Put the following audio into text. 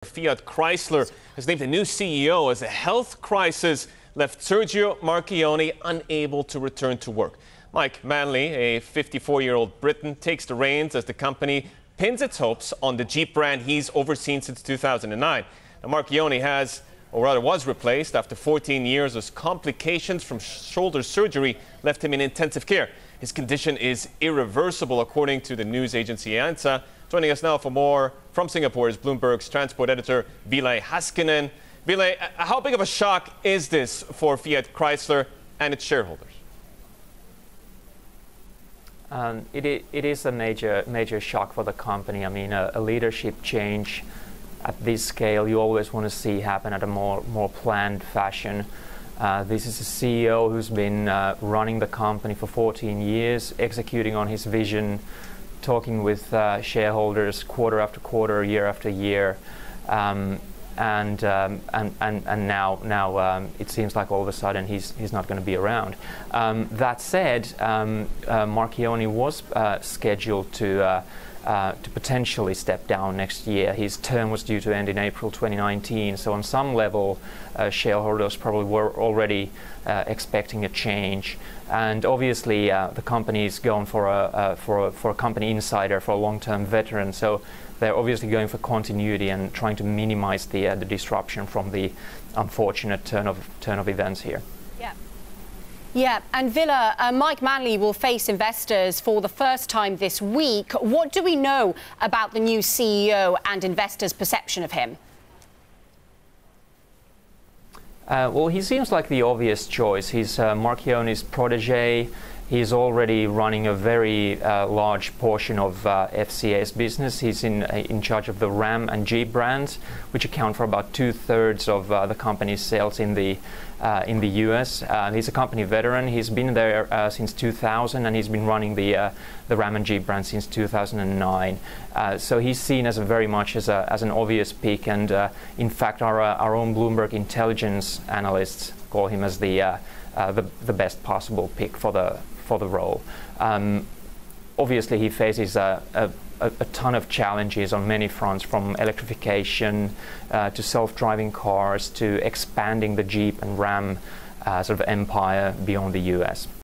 Fiat Chrysler has named a new CEO as a health crisis left Sergio Marchionne unable to return to work. Mike Manley, a 54-year-old Briton, takes the reins as the company pins its hopes on the Jeep brand he's overseen since 2009. Now, Marchionne has, or rather was replaced after 14 years as complications from shoulder surgery left him in intensive care. His condition is irreversible, according to the news agency ANSA. Joining us now for more from Singapore is Bloomberg's transport editor, Ville Heiskanen. Ville, how big of a shock is this for Fiat Chrysler and its shareholders? It is a major shock for the company. I mean, a leadership change at this scale, you always want to see happen at a more planned fashion. This is a CEO who's been running the company for 14 years, executing on his vision, talking with shareholders quarter after quarter, year after year, and now it seems like all of a sudden he's not going to be around. That said, Marchionne was scheduled to potentially step down next year. His term was due to end in April 2019, so on some level shareholders probably were already expecting a change. And obviously the company is going for a company insider, for a long-term veteran, so they're obviously going for continuity and trying to minimize the disruption from the unfortunate turn of events here. Yeah, and Ville, Mike Manley will face investors for the first time this week. What do we know about the new CEO and investors' perception of him? Well, he seems like the obvious choice. He's Marchionne's protege. He's already running a very large portion of FCA's business. He's in charge of the Ram and Jeep brands, which account for about 2/3 of the company's sales in the US. He's a company veteran. He's been there since 2000, and he's been running the Ram and Jeep brand since 2009. So he's seen as very much as an obvious pick, and in fact, our own Bloomberg intelligence analysts call him as the best possible pick for the role. Obviously, he faces a ton of challenges on many fronts, from electrification to self-driving cars to expanding the Jeep and Ram sort of empire beyond the US.